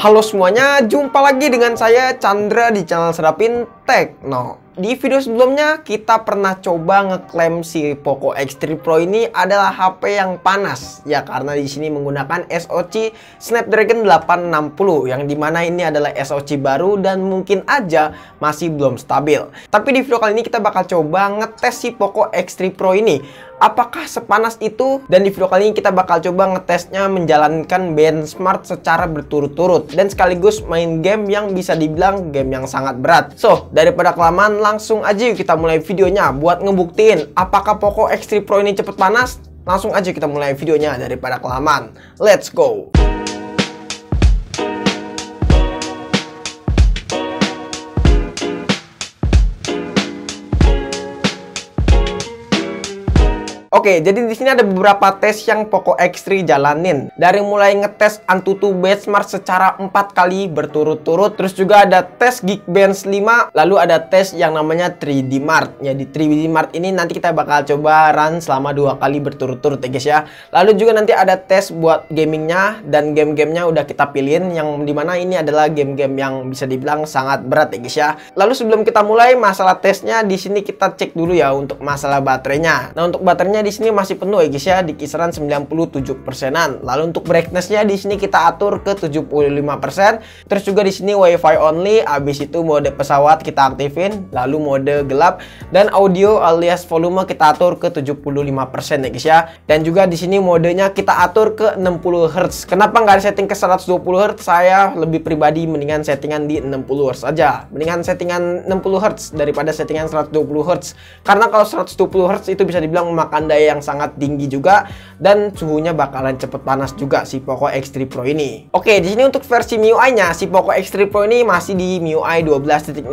Halo semuanya, jumpa lagi dengan saya Chandra di channel Serapin Tekno. Di video sebelumnya kita pernah coba ngeklaim si Poco X3 Pro ini adalah HP yang panas ya, karena di sini menggunakan SoC Snapdragon 860 yang dimana ini adalah SoC baru dan mungkin aja masih belum stabil. Tapi di video kali ini kita bakal coba ngetes si Poco X3 Pro ini apakah sepanas itu, dan di video kali ini kita bakal coba ngetesnya menjalankan benchmark secara berturut-turut dan sekaligus main game yang bisa dibilang game yang sangat berat. So, daripada kelamaan, langsung aja yuk kita mulai videonya buat ngebuktiin apakah Poco X3 Pro ini cepet panas. Langsung aja kita mulai videonya daripada kelamaan. Let's go! Oke, jadi di sini ada beberapa tes yang Poco X3 jalanin. Dari mulai ngetes Antutu benchmark secara 4 kali berturut-turut, terus juga ada tes Geekbench 5, lalu ada tes yang namanya 3D Mark. Ya, di 3D Mark ini nanti kita bakal coba run selama 2 kali berturut-turut ya guys ya. Lalu juga nanti ada tes buat gamingnya, dan game-gamenya udah kita pilihin yang dimana ini adalah game-game yang bisa dibilang sangat berat ya guys ya. Lalu sebelum kita mulai masalah tesnya, di sini kita cek dulu ya untuk masalah baterainya. Nah, untuk baterainya di sini masih penuh ya guys ya, di kisaran 97%-an. Lalu untuk brightness-nya di sini kita atur ke 75%. Terus juga di sini WiFi only, habis itu mode pesawat kita aktifin, lalu mode gelap, dan audio alias volume kita atur ke 75% ya guys ya. Dan juga di sini modenya kita atur ke 60 Hz. Kenapa nggak setting ke 120 Hz? Saya lebih pribadi mendingan settingan di 60 Hz aja. Mendingan settingan 60 Hz daripada settingan 120 Hz. Karena kalau 120 Hz itu bisa dibilang memakan daya yang sangat tinggi juga, dan suhunya bakalan cepet panas juga si Poco X3 Pro ini. Oke, di sini untuk versi MIUI-nya si Poco X3 Pro ini masih di MIUI 12.0.1.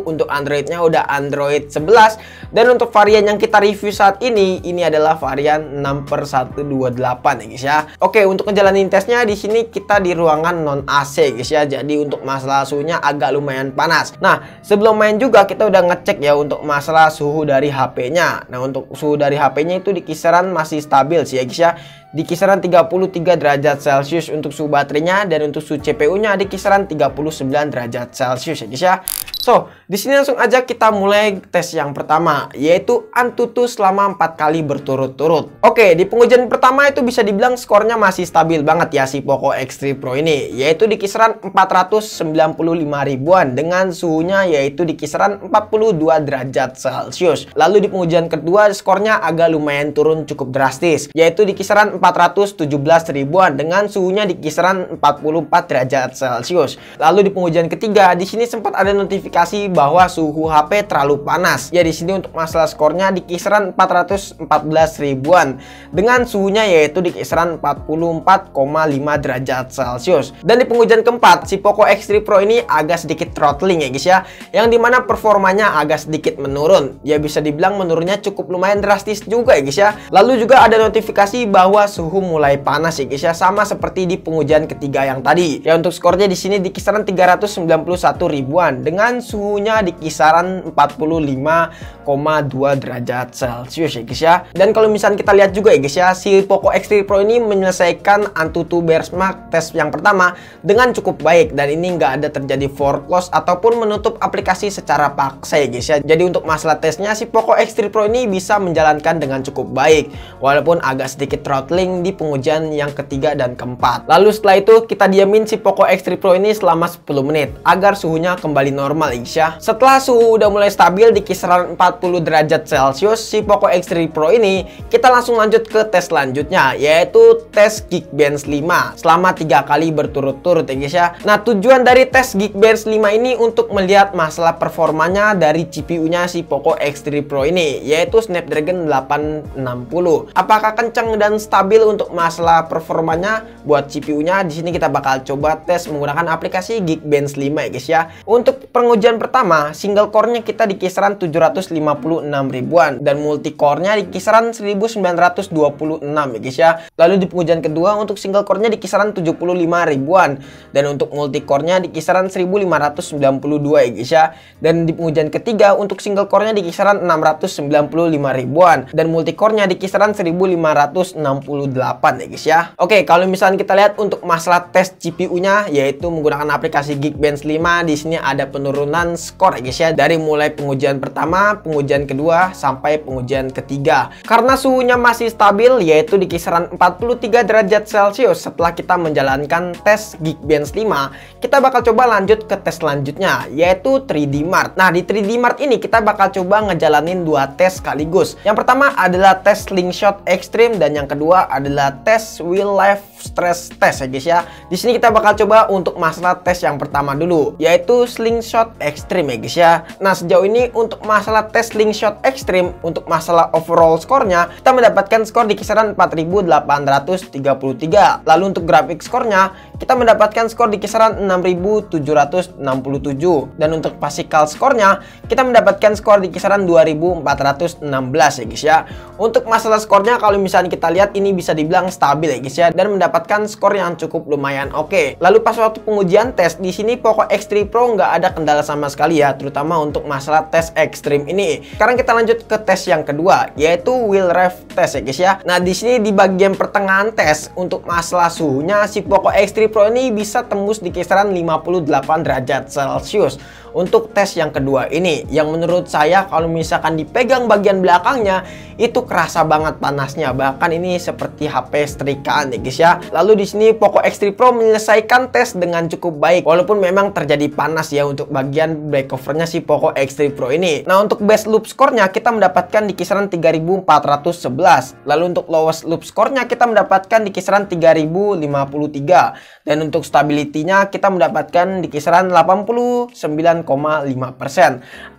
Untuk Android-nya udah Android 11, dan untuk varian yang kita review saat ini adalah varian 6/128 ya guys ya. Oke, untuk ngejalanin tesnya di sini kita di ruangan non AC guys ya. Jadi untuk masalah suhunya agak lumayan panas. Nah, sebelum main juga kita udah ngecek ya untuk masalah suhu dari HP-nya. Nah, untuk suhu dari HP-nya itu di kisaran masih stabil sih ya guys ya, di kisaran 33 derajat Celcius untuk suhu baterainya, dan untuk suhu CPU-nya di kisaran 39 derajat Celcius ya guys ya. So, di sini langsung aja kita mulai tes yang pertama, yaitu Antutu selama 4 kali berturut-turut. Oke, di pengujian pertama itu bisa dibilang skornya masih stabil banget ya si Poco X3 Pro ini, yaitu di kisaran 495 ribuan dengan suhunya yaitu di kisaran 42 derajat Celcius. Lalu di pengujian kedua skornya agak lumayan turun cukup drastis, yaitu di kisaran 417 ribuan dengan suhunya di kisaran 44 derajat Celcius. Lalu di pengujian ketiga di sini sempat ada notifikasi bahwa suhu HP terlalu panas. Ya, di sini untuk masalah skornya di kisaran 414 ribuan dengan suhunya yaitu di kisaran 44,5 derajat Celcius. Dan di pengujian keempat si Poco X3 Pro ini agak sedikit throttling ya guys ya, yang dimana performanya agak sedikit menurun. Ya, bisa dibilang menurunnya cukup lumayan drastis juga ya guys ya. Lalu juga ada notifikasi bahwa suhu mulai panas ya guys ya, sama seperti di pengujian ketiga yang tadi. Ya, untuk skornya di sini di kisaran 391 ribuan dengan suhunya di kisaran 45,2 derajat Celcius ya guys ya. Dan kalau misalnya kita lihat juga ya guys ya, si Poco X3 Pro ini menyelesaikan Antutu benchmark tes yang pertama dengan cukup baik, dan ini nggak ada terjadi foreclose ataupun menutup aplikasi secara paksa ya guys ya. Jadi untuk masalah tesnya si Poco X3 Pro ini bisa menjalankan dengan cukup baik, walaupun agak sedikit throttling di pengujian yang ketiga dan keempat. Lalu setelah itu kita diamin si Poco X3 Pro ini selama 10 menit agar suhunya kembali normal ya guys ya. Setelah suhu udah mulai stabil di kisaran 40 derajat Celcius si Poco X3 Pro ini, kita langsung lanjut ke tes selanjutnya, yaitu tes Geekbench 5 selama 3 kali berturut-turut ya guys ya. Nah, tujuan dari tes Geekbench 5 ini untuk melihat masalah performanya dari CPU-nya si Poco X3 Pro ini, yaitu Snapdragon 860. Apakah kencang dan stabil untuk masalah performanya buat CPU-nya? Di sini kita bakal coba tes menggunakan aplikasi Geekbench 5 ya guys ya. Untuk pengujian pertama, single core-nya kita di kisaran 756 ribuan dan multi core-nya di kisaran 1926 ya guys ya. Lalu di pengujian kedua untuk single core-nya di kisaran 75 ribuan dan untuk multi core-nya di kisaran 1592 ya guys ya. Dan di pengujian ketiga untuk single core-nya di kisaran 695 ribuan dan multi core-nya di kisaran 1565 48 ya guys ya. Oke, kalau misalnya kita lihat untuk masalah tes CPU-nya, yaitu menggunakan aplikasi Geekbench 5, di sini ada penurunan skor ya guys ya, dari mulai pengujian pertama, pengujian kedua sampai pengujian ketiga. Karena suhunya masih stabil, yaitu di kisaran 43 derajat Celcius. Setelah kita menjalankan tes Geekbench 5, kita bakal coba lanjut ke tes selanjutnya, yaitu 3D Mark. Nah, di 3D Mark ini kita bakal coba ngejalanin dua tes sekaligus. Yang pertama adalah tes Slingshot Extreme dan yang kedua adalah tes Real Life Stress Test ya guys ya. Di sini kita bakal coba untuk masalah tes yang pertama dulu, yaitu Slingshot Extreme ya guys ya. Nah, sejauh ini untuk masalah tes Slingshot Extreme, untuk masalah overall skornya, kita mendapatkan skor di kisaran 4833. Lalu untuk grafik skornya, kita mendapatkan skor di kisaran 6767. Dan untuk physical skornya, kita mendapatkan skor di kisaran 2416 ya guys ya. Untuk masalah skornya, kalau misalnya kita lihat, ini bisa dibilang stabil ya guys ya, dan mendapatkan skor yang cukup lumayan oke. Lalu pas waktu pengujian tes, di sini Poco X3 Pro nggak ada kendala sama sekali ya, terutama untuk masalah tes ekstrim ini. Sekarang kita lanjut ke tes yang kedua, yaitu Wheel Rev Test ya guys ya. Nah, di sini di bagian pertengahan tes, untuk masalah suhunya, si Poco X3 Pro ini bisa tembus di kisaran 58 derajat Celcius. Untuk tes yang kedua ini, yang menurut saya kalau misalkan dipegang bagian belakangnya, itu kerasa banget panasnya, bahkan ini seperti HP setrikaan ya guys ya. Lalu di sini Poco X3 Pro menyelesaikan tes dengan cukup baik, walaupun memang terjadi panas ya untuk bagian back covernya si Poco X3 Pro ini. Nah, untuk best loop skornya kita mendapatkan di kisaran 3411. Lalu untuk lowest loop skornya kita mendapatkan di kisaran 3053. Dan untuk stability-nya kita mendapatkan di kisaran 89,5%.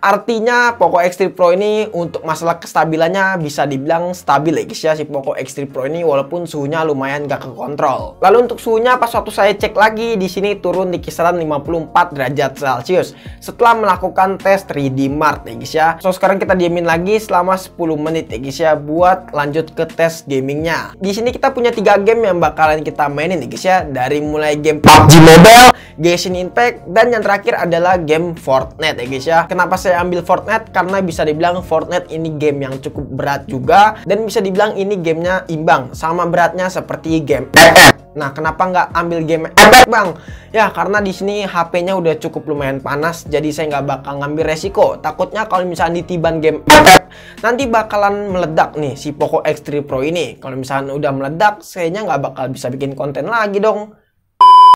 Artinya Poco X3 Pro ini untuk masalah kestabilannya bisa dibilang stabil ya guys ya, si Poco X3 Pro ini, walaupun suhunya lumayan gak kekontrol. Lalu untuk suhunya pas waktu saya cek lagi, di sini turun di kisaran 54 derajat Celcius setelah melakukan tes 3D Mark ya guys ya. So sekarang kita diemin lagi selama 10 menit ya guys ya, buat lanjut ke tes gamingnya. Di sini kita punya 3 game yang bakalan kita mainin ya guys ya, dari mulai game PUBG Mobile, Genshin Impact, dan yang terakhir adalah game Fortnite ya guys ya. Kenapa saya ambil Fortnite? Karena bisa dibilang Fortnite ini game yang cukup berat juga, dan bisa dibilang ini gamenya imbang, sama beratnya seperti game FF. Nah, kenapa nggak ambil game FF bang? Ya karena di sini HP-nya udah cukup lumayan panas, jadi saya nggak bakal ngambil resiko. Takutnya kalau misalnya ditiban game FF, nanti bakalan meledak nih si Poco X3 Pro ini. Kalau misalnya udah meledak, sayanya nggak bakal bisa bikin konten lagi dong.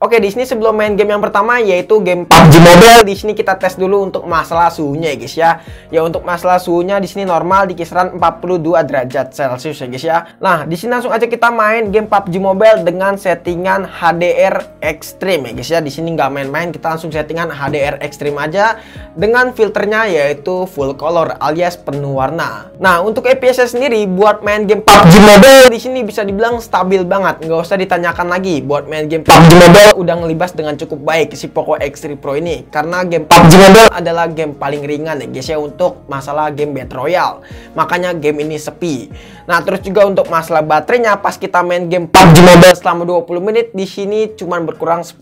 Oke, di sini sebelum main game yang pertama, yaitu game PUBG Mobile, di sini kita tes dulu untuk masalah suhunya ya guys ya. Ya untuk masalah suhunya di sini normal di kisaran 42 derajat Celcius ya guys ya. Nah, di sini langsung aja kita main game PUBG Mobile dengan settingan HDR Extreme ya guys ya. Di sini nggak main-main, kita langsung settingan HDR Extreme aja dengan filternya yaitu full color alias penuh warna. Nah, untuk FPS sendiri buat main game PUBG Mobile di sini bisa dibilang stabil banget, nggak usah ditanyakan lagi. Buat main game PUBG Mobile udah ngelibas dengan cukup baik si Poco X3 Pro ini, karena game PUBG Mobile adalah game paling ringan ya guys ya untuk masalah game Battle Royale. Makanya game ini sepi. Nah, terus juga untuk masalah baterainya, pas kita main game PUBG Mobile selama 20 menit di sini cuman berkurang 10%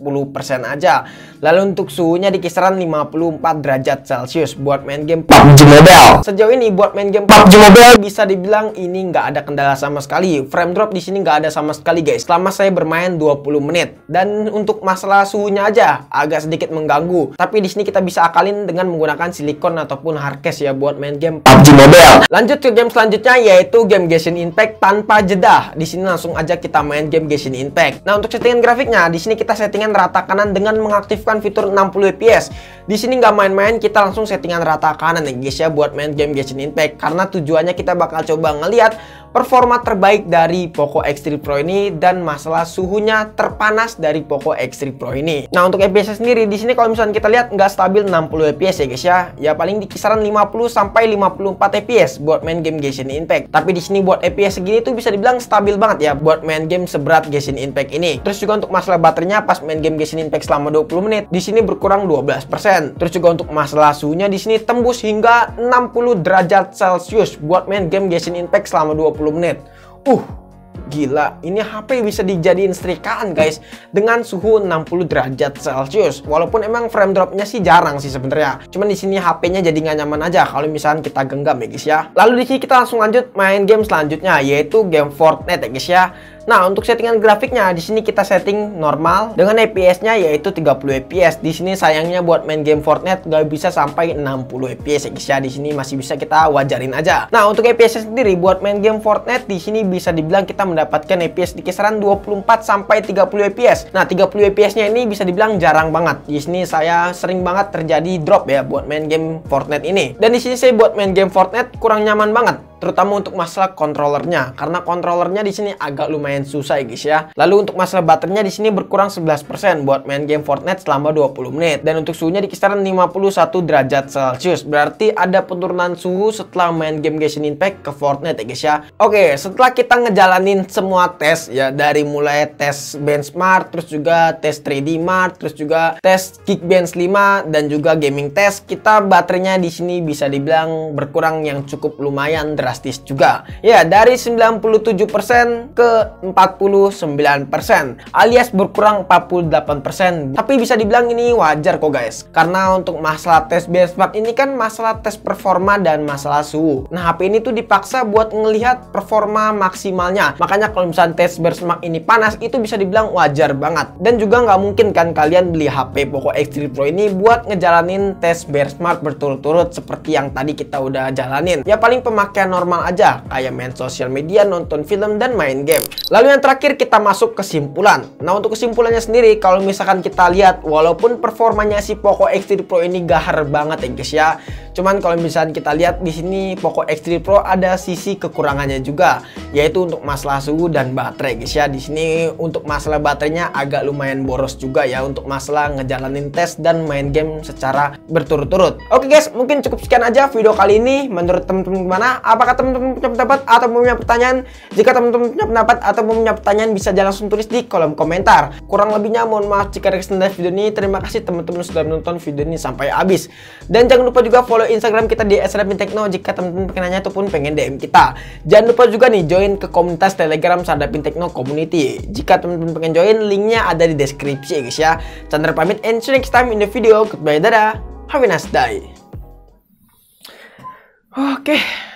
aja. Lalu untuk suhunya di kisaran 54 derajat Celcius buat main game PUBG Mobile. Sejauh ini buat main game PUBG Mobile bisa dibilang ini nggak ada kendala sama sekali. Frame drop di sini nggak ada sama sekali guys, selama saya bermain 20 menit. Dan untuk masalah suhunya aja agak sedikit mengganggu, tapi di sini kita bisa akalin dengan menggunakan silikon ataupun hardcase ya buat main game PUBG Mobile. Lanjut ke game selanjutnya, yaitu game Genshin Impact tanpa jeda. Di sini langsung aja kita main game Genshin Impact. Nah, untuk settingan grafiknya di sini kita settingan rata kanan dengan mengaktifkan fitur 60 fps. Di sini nggak main-main, kita langsung settingan rata kanan ya guys ya buat main game Genshin Impact, karena tujuannya kita bakal coba ngelihat performa terbaik dari Poco X3 Pro ini dan masalah suhunya terpanas dari Poco X3 Pro ini. Nah, untuk FPS sendiri di sini kalau misalnya kita lihat nggak stabil 60 fps ya guys ya. Ya paling di kisaran 50 sampai 54 fps buat main game Genshin Impact. Tapi di sini buat FPS segini tuh bisa dibilang stabil banget ya buat main game seberat Genshin Impact ini. Terus juga untuk masalah baterainya pas main game Genshin Impact selama 20 menit di sini berkurang 12%. Terus juga untuk masalah suhunya di sini tembus hingga 60 derajat Celcius buat main game Genshin Impact selama 20 menit. Gila, ini HP bisa dijadiin setrikaan guys dengan suhu 60 derajat Celcius. Walaupun emang frame dropnya sih jarang sih sebenarnya. Cuman di sini HP-nya jadi nggak nyaman aja kalau misalkan kita genggam ya guys ya. Lalu di sini kita langsung lanjut main game selanjutnya, yaitu game Fortnite ya guys ya. Nah, untuk settingan grafiknya di sini kita setting normal dengan FPS-nya yaitu 30 FPS. Di sini sayangnya buat main game Fortnite nggak bisa sampai 60 FPS ya guys ya. Di sini masih bisa kita wajarin aja. Nah, untuk FPS sendiri buat main game Fortnite di sini bisa dibilang kita mendapatkan FPS di kisaran 24 sampai 30 FPS. Nah, 30 FPS-nya ini bisa dibilang jarang banget. Di sini saya sering banget terjadi drop ya buat main game Fortnite ini. Dan di sini saya buat main game Fortnite kurang nyaman banget, terutama untuk masalah kontrolernya, karena kontrolernya di sini agak lumayan susah ya guys ya. Lalu untuk masalah baterainya di sini berkurang 11% buat main game Fortnite selama 20 menit, dan untuk suhunya di kisaran 51 derajat Celcius. Berarti ada penurunan suhu setelah main game Genshin Impact ke Fortnite ya guys ya. Oke, setelah kita ngejalanin semua tes ya, dari mulai tes benchmark, terus juga tes 3D Mark, terus juga tes Geekbench 5 dan juga gaming test, kita baterainya di sini bisa dibilang berkurang yang cukup lumayan drastis juga. Ya, dari 97% ke 49%, alias berkurang 48%. Tapi bisa dibilang ini wajar kok guys. Karena untuk masalah tes benchmark ini kan masalah tes performa dan masalah suhu. Nah, HP ini tuh dipaksa buat ngelihat performa maksimalnya. Makanya kalau misalnya tes benchmark ini panas, itu bisa dibilang wajar banget. Dan juga nggak mungkin kan kalian beli HP Poco X3 Pro ini buat ngejalanin tes benchmark berturut-turut seperti yang tadi kita udah jalanin. Ya paling pemakaian normal aja, kayak main sosial media, nonton film, dan main game. Lalu yang terakhir kita masuk kesimpulan. Nah, untuk kesimpulannya sendiri, kalau misalkan kita lihat, walaupun performanya si Poco X3 Pro ini gahar banget ya guys ya, cuman kalau misalkan kita lihat di sini Poco X3 Pro ada sisi kekurangannya juga, yaitu untuk masalah suhu dan baterai guys ya. Di sini untuk masalah baterainya agak lumayan boros juga ya untuk masalah ngejalanin tes dan main game secara berturut-turut. Oke guys, mungkin cukup sekian aja video kali ini. Menurut teman-teman gimana? Apakah teman-teman punya pendapat atau punya pertanyaan? Jika teman-teman punya pendapat atau punya pertanyaan, bisa langsung tulis di kolom komentar. Kurang lebihnya mohon maaf jika ada kesalahan video ini. Terima kasih teman-teman sudah menonton video ini sampai habis. Dan jangan lupa juga follow Instagram kita di @sadapintekno jika teman-teman pengen nanya ataupun pengen DM kita. Jangan lupa juga nih join ke komunitas Telegram Sadapin Tekno Community. Jika teman-teman pengen join, linknya ada di deskripsi ya guys ya. Chandra pamit, and see you next time in the video. Goodbye, dadah. Have a nice day. Oke.